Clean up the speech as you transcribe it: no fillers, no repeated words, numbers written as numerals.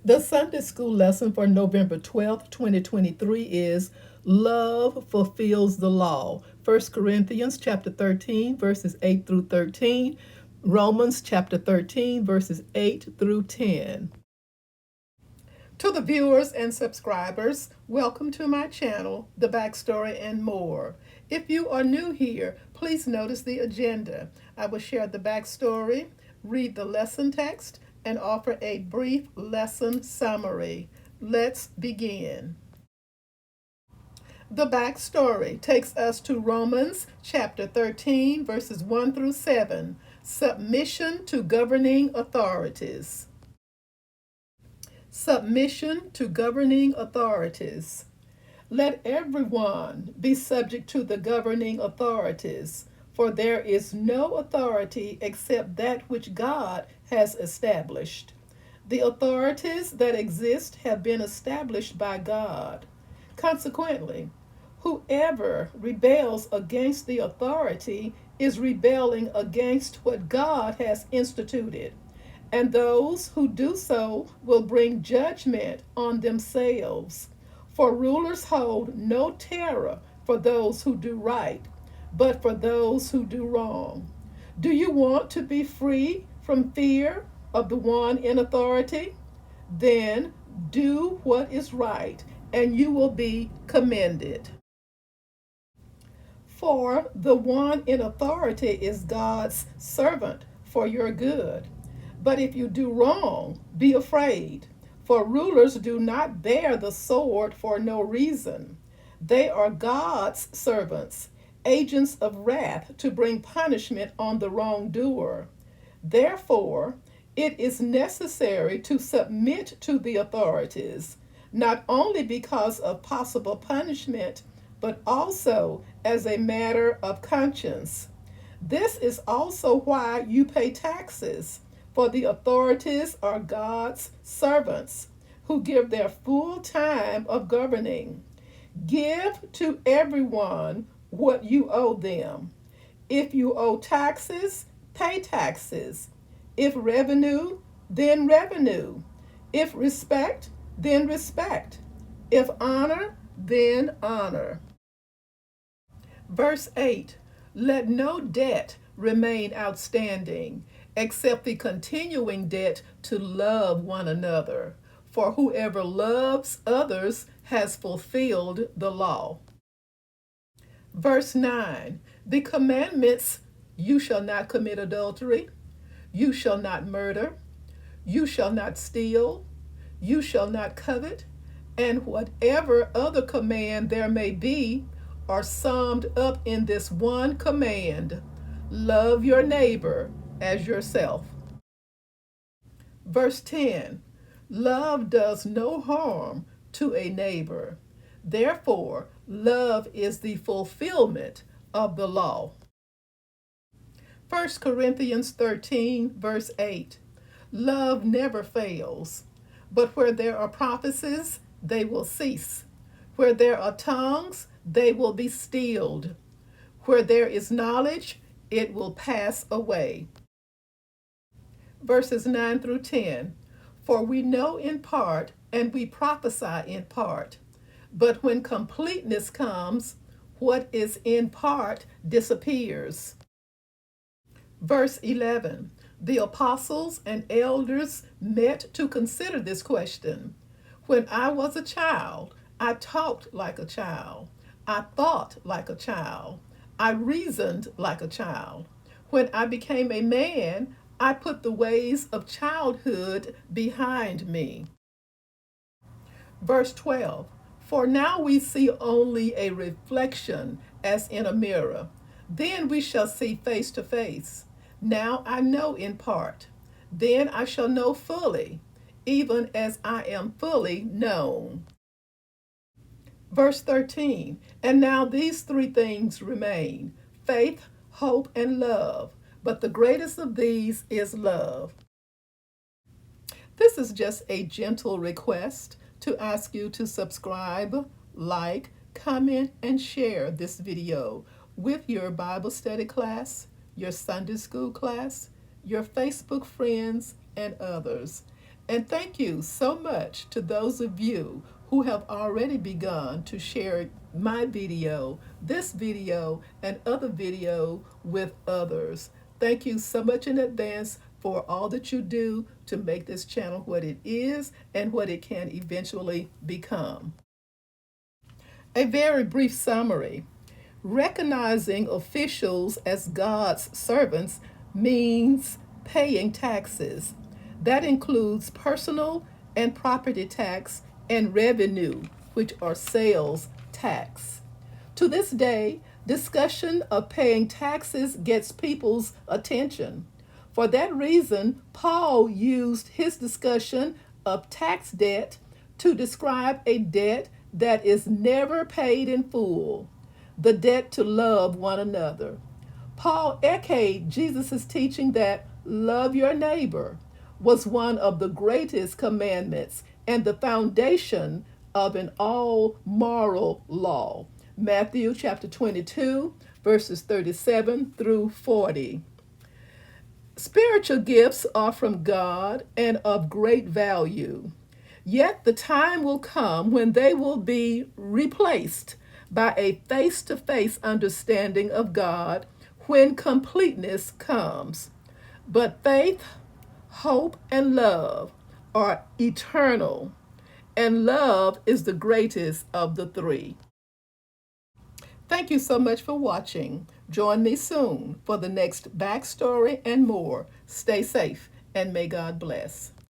The Sunday school lesson for November 12th, 2023 is Love Fulfills the Law. 1 Corinthians chapter 13, verses 8 through 13. Romans chapter 13, verses 8 through 10. To the viewers and subscribers, welcome to my channel, The Backstory and More. If you are new here, please notice the agenda. I will share the backstory, read the lesson text, and offer a brief lesson summary. Let's begin. The backstory takes us to Romans chapter 13, verses 1 through 7. Submission to governing authorities. Submission to governing authorities. Let everyone be subject to the governing authorities, for there is no authority except that which God has established. The authorities that exist have been established by God. Consequently, whoever rebels against the authority is rebelling against what God has instituted, and those who do so will bring judgment on themselves. For rulers hold no terror for those who do right, but for those who do wrong. Do you want to be free from fear of the one in authority? Then do what is right, and you will be commended. For the one in authority is God's servant for your good. But if you do wrong, be afraid, for rulers do not bear the sword for no reason. They are God's servants, agents of wrath to bring punishment on the wrongdoer. Therefore, it is necessary to submit to the authorities, not only because of possible punishment, but also as a matter of conscience. This is also why you pay taxes, for the authorities are God's servants who give their full time of governing. Give to everyone what you owe them. If you owe taxes, pay taxes. If revenue, then revenue. If respect, then respect. If honor, then honor. Verse 8. Let no debt remain outstanding, except the continuing debt to love one another. For whoever loves others has fulfilled the law. Verse 9. The commandments: you shall not commit adultery, you shall not murder, you shall not steal, you shall not covet, and whatever other command there may be, are summed up in this one command: love your neighbor as yourself. Verse 10. Love does no harm to a neighbor. Therefore, love is the fulfillment of the law. 1 Corinthians 13, verse 8. Love never fails, but where there are prophecies, they will cease. Where there are tongues, they will be stilled. Where there is knowledge, it will pass away. Verses 9 through 10. For we know in part, and we prophesy in part. But when completeness comes, what is in part disappears. Verse 11. The apostles and elders met to consider this question. When I was a child, I talked like a child. I thought like a child. I reasoned like a child. When I became a man, I put the ways of childhood behind me. Verse 12. For now we see only a reflection as in a mirror. Then we shall see face to face. Now I know in part. Then I shall know fully, even as I am fully known. Verse 13. And now these three things remain: faith, hope, and love. But the greatest of these is love. This is just a gentle request to ask you to subscribe, like, comment, and share this video with your Bible study class, your Sunday school class, your Facebook friends, and others. And thank you so much to those of you who have already begun to share my video, this video, and other video with others. Thank you so much in advance for all that you do to make this channel what it is and what it can eventually become. A very brief summary. Recognizing officials as God's servants means paying taxes. That includes personal and property tax and revenue, which are sales tax. To this day, discussion of paying taxes gets people's attention. For that reason, Paul used his discussion of tax debt to describe a debt that is never paid in full, the debt to love one another. Paul echoed Jesus' teaching that love your neighbor was one of the greatest commandments and the foundation of an all moral law. Matthew chapter 22, verses 37 through 40. Spiritual gifts are from God and of great value. Yet the time will come when they will be replaced by a face to face understanding of God when completeness comes. But faith, hope, and love are eternal, and love is the greatest of the three. Thank you so much for watching. Join me soon for the next backstory and more. Stay safe and may God bless.